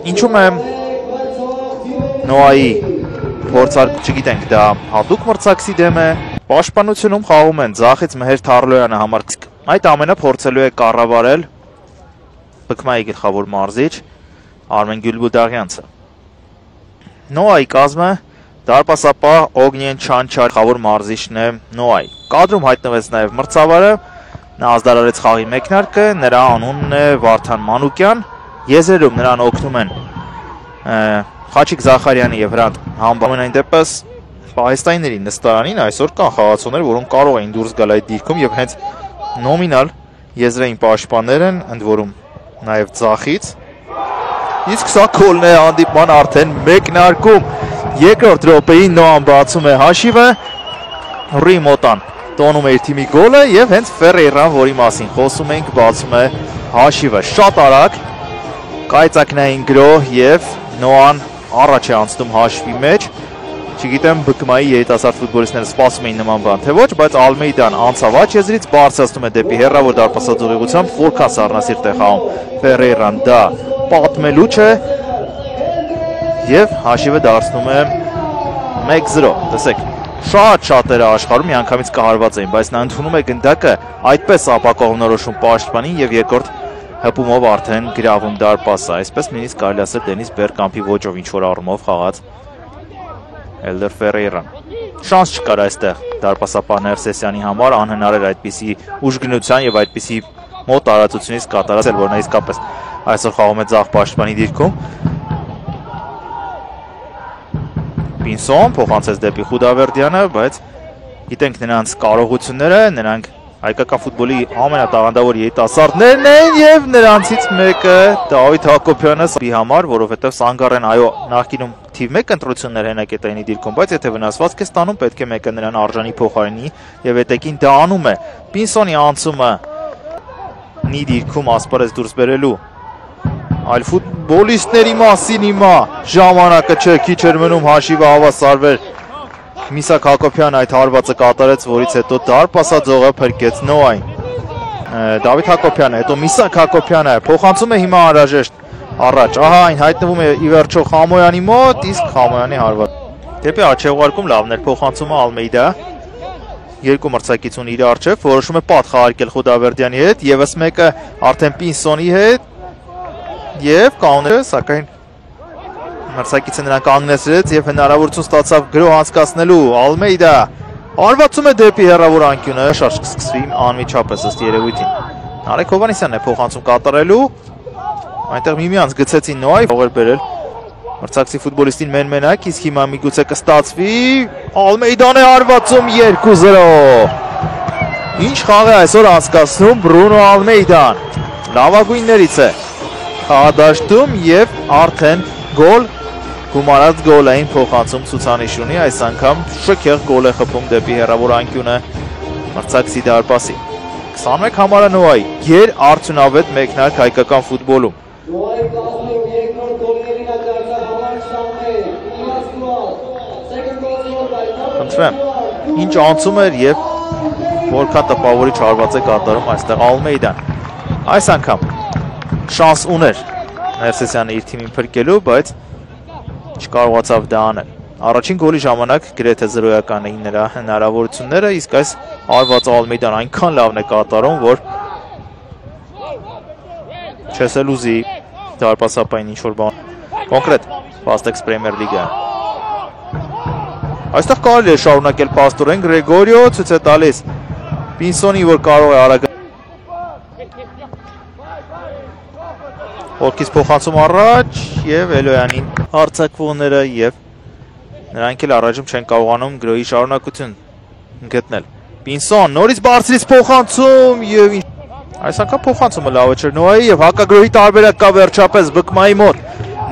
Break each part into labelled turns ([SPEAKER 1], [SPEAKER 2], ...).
[SPEAKER 1] Ինչու՞մ է Նոայի փորձարկում, չգիտենք, դա հատուկ մրցակցի դեմ է։ Պաշտպանությունում խաղում են ձախից Մեհեր Թարլոյանը համար այդ ամենը փորձելու է կառավարել ԲԿՄ-ի գլխավոր մարզիչ Արմեն Գյուլբուդաղյանցը։ Նոայի կազմը դարպասապահ Օգնիեն Չանչար գլխավոր մարզիչն է Նոայի։ Կադրում հայտնվեց նաև մրցավարը, նա ազդարարեց խաղի մեկնարկը, նրա անունն է Վարդան Մանուկյան, եզրերում նրան օգնում են Խաչիկ Զախարյանի եւ Հրանտ Համբան։ Այն դեպս Պահեստայինների նստարանին այսօր կան խաղացողներ, որոնք կարող էին դուրս գալ այդ դիրքում եւ հենց նոմինալ եզրային պաշտպաններ են, ընդ որում նաև ձախից։ Իսկ սա գոլն է հանդիպման արդեն մեկնարկում։ Երկրորդ րոպեին Նոան բացում է հաշիվը, Ռիմոտան տոնում է իր թիմի գոլը եւ հենց Ֆերեյրան, որի մասին խոսում ենք, բացում է հաշիվը։ Շատ արագ կայծակնային գրոհ եւ Նոան առաջ է անցնում հաշվի մեջ։ Չգիտեմ ԲԿՄ-ի երիտասարդ ֆուտբոլիստները սպասում էին նման բան, թե ոչ, բայց Ալմեյդան անցավ աջ եզրից, բարձրացնում է դեպի հեռավոր դարպասած ուղղությամբ, որքան սառնասիրտ է խաղում Ֆերեյրան, դա պատմելու չէ եւ հաշիվը դարձնում է 1-0։ Տեսեք, շատ-շատերը աշխարհում միանգամից կահարված էին, բայց նա ընդունում է գնդակը, այդպես ապակողմնորոշում պաշտպանին եւ երկրորդ հպումով արդեն գրավում դարպասը։ Այսպես նույնիսկ կարելի ասել Դենիս Բերկամփի ոճով ինչ որ առումով խաղաց Էլդեր Ֆերեյրան։ Շանս չկար այստեղ դարպասապահ Ներսեսյանի համար, անհնար էր այդպիսի ուժգնության եւ այդպիսի մոտ տարածությունից կատարել, որ նա իսկապես այսօր խաղում է ձախ պաշտպանի դիրքում։ Պինսոն փոխանցեց դեպի Խուդավերդյանը, բայց գիտենք նրանց կարողությունները, նրանք հայկական ֆուտբոլի ամենատաղանդավոր երիտասարդներն են եւ նրանցից մեկը Դավիթ Հակոբյանը համար, որովհետեւ Սանգարեն այո նախկինում թիվ 1 ընտրություններ հենակետայինի դիրքում, բայց եթե վնասված է ստանում, պետք է մեկը նրան արժանի փոխարինի եւ հետեքին դա անում է։ Պինսոնի անցումը նի դիրքում ասպարեզ դուրս բերելու այլ ֆուտբոլիստների մասին հիմա ժամանակը չէ, քիչ էր մնում հաշիվը հավասարվեր։ Միսակ Հակոբյանը այդ հարվածը կատարեց, որից հետո դարպասաձողը փրկեց Նոային։ Դավիթ Հակոբյանը, հետո Միսակ Հակոբյանը փոխանցում է հիմա անհրաժեշտ առաջ։ Ահա այն հայտնվում է ի վերջո Խամոյանի մոտ, իսկ Խամոյանի հարված։ Դեպի աչեղուարկում լավն էր փոխանցումը Ալմեյդա։ Երկու մրցակից ունի իր առջև, որոշում է պատ խաղարկել Խուդավերդյանի հետ, եւս մեկը արդեն Պինսոնի հետ եւ կանոները, սակայն մրցակիցը նրան կանգնեցրեց եւ հնարավորություն ստացավ գրոհ անցկացնելու Ալմեյդա արվածում է դեպի հեռավոր անկյունը, շարժ կսկսվի անմիջապես ըստ երևույթին։ Նարեկ Հովհաննիսյանն է փոխանցում կատարելու, այնտեղ միմյանց գցեցին Նոայի, փողեր բերել մրցակցի ֆուտբոլիստին մեն-մենակ, իսկ հիմա միգուցե կստացվի, Ալմեյդան է արվածում 2-0։ Ինչ խաղ է այսօր անցկացնում Բրունո Ալմեյդան, լավագույններից է խաղադաշտում եւ արդեն գոլ գումարած գոլային փոխանցում ցուցանիշ ունի, այս անգամ շքեղ գոլ է խփում դեպի հեռավոր անկյունը մրցակցի դարպասի։ 21 համարը Նոայի եր արդյունավետ մեկնարկ հայկական ֆուտբոլում։ Խնդրեմ, ինչ անցում էր եւ որքան տպավորիչ հարված է կատարում այստեղ Ալմեյդան։ Այս անգամ շանս ուներ Ներսեսյանը իր թիմին փրկելու, բայց չկարողացավ դա անել։ Առաջին գոլի ժամանակ գրեթե 0-ական էին նրա հնարավորությունները, իսկ այս արված Ալմեյդան այնքան լավն է կատարում, որ չես էլ ուզի դարպասապային ինչ-որ բան։ Կոնկրետ Վաստեքս Պրեմիեր լիգա։ Այստեղ կարելի է շարունակել փաստորեն Գրեգորիո ցույց է տալիս Պինսոնի, որ կարող է արագ Օրքից փոխանցում առաջ եւ Էլոյանին հարցակվողները եւ նրանք էլ առաջում չեն կարողանում գրոհի շարունակություն գտնել։ Պինսոն նորից բարձրից փոխանցում եւ այս անգամ փոխանցումը լավը չէր Նոայի եւ հակագրոհի տարբերակ կա վերջապես ԲԿՄ-ի մոտ։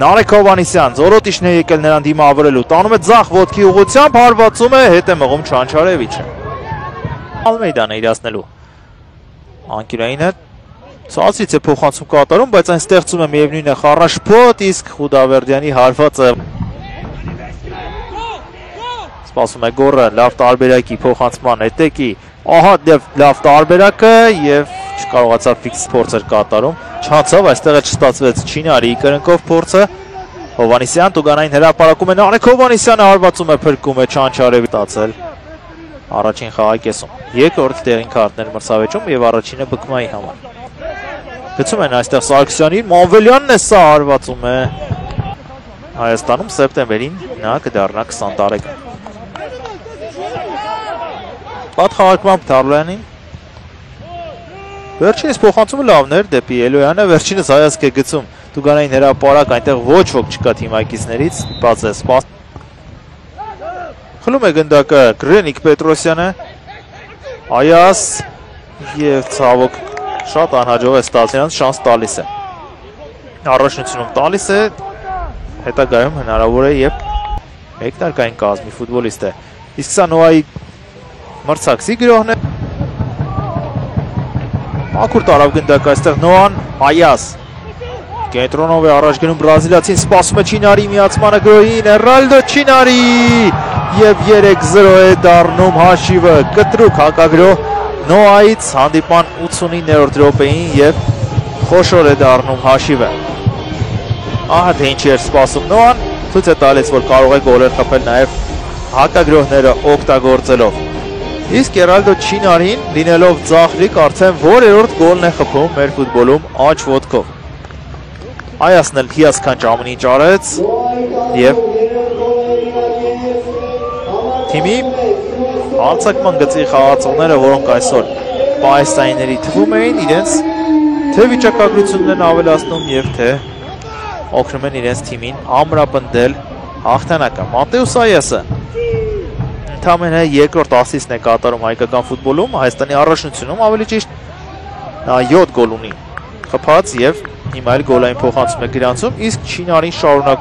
[SPEAKER 1] Նարեկ Հովհաննիսյան զորոտիչն է եկել նրան դիմավորելու, տանում է ձախ ոտքի ուղղությամբ, հարվածում է, հետ է մղում Չանչարևիչը։ Ալմեյդան է իրացնելու անկյունայինը Սացից է փոխանցում կատարում, բայց այն ստեղծում է միևնույն է խառաշփոթ, իսկ Խուդավերդյանի հարվածը սպասում է գոռը, լավ տարբերակի փոխանցման հետեքի, ահա լավ տարբերակը եւ չկարողացավ ֆիքս փորձեր կատարում, չհացավ, այստեղ էլ չստացվեց Չինարի կրնկով փորձը, Հովանիսյան Տուգանային հրապարակում է Նարեկ Հովանիսյանը հարվածում է փրկում է Չանչարևի տացել առաջին խաղակեսում երկրորդ տեղին քարտներ մրցավեճում եւ առաջինը բկմայի համար գցում են այստեղ Սարգսյանին Մանվելյանն է սա հարվածում է Հայաստանում սեպտեմբերին նա կդառնա 20 տարեկան Պատխաղարկման Թարլյանին Վերջինս փոխանցումը լավն էր դեպի Էլոյանը վերջինս հայացք է գցում Տուգանային հրապարակ այնտեղ ոչ ոք չկա թիմակիցներից բաց է սպաս Խլում է գնդակը Գրենիկ Պետրոսյանը Այաս եւ ցավոք շատ անհաջող է ստացիանց շանս տալիս է Առաջնությունում տալիս է հետագայում հնարավոր է եւ մեկնարկային կազմի ֆուտբոլիստ է իսկ սա Նոայի մրցակցի գրոհն է Ակուր տարավ գնդակը այստեղ Նոան Այաս Կենտրոնով է առաջ գնում բրազիլացին սպասում է Չինարի միացմանը գրոհին Էրալդո Չինարի եւ 3-0 է դառնում հաշիվը կտրուկ հակագրոհ Նոայից հանդիպան 89-րդ րոպեին եւ խոշոր է դառնում հաշիվը Ահա թե ինչի էր սպասում Նոան ցույց է տալիս որ կարող է գոլեր խփել նաեւ հակագրոհները օգտագործելով Իսկ Էրալդո Չինարին լինելով ծաղրիկ արդեն որերորդ գոլն է խփում մեր ֆուտբոլում աջ ոտքով Այասն էլ հիասքանչ ամեն ինչ արեց եւ թիմի անցակման գծի խաղացողները, որոնք այսօր պայսայիների թվում էին, իրենց թե վիճակագրությունն են ավելացնում եւ թե օգնում են իրենց թիմին ամրապնդել հաղթանակը։ Մատեուս Այասը ընդամենը երկրորդ ասիստն է կատարում հայկական ֆուտբոլում, Հայաստանի առաջնությունում ավելի ճիշտ նա 7 գոլ ունի խփած եւ Հիմա էլ գոլային փոխանցում է գրանցում, իսկ Չինարին շարունակ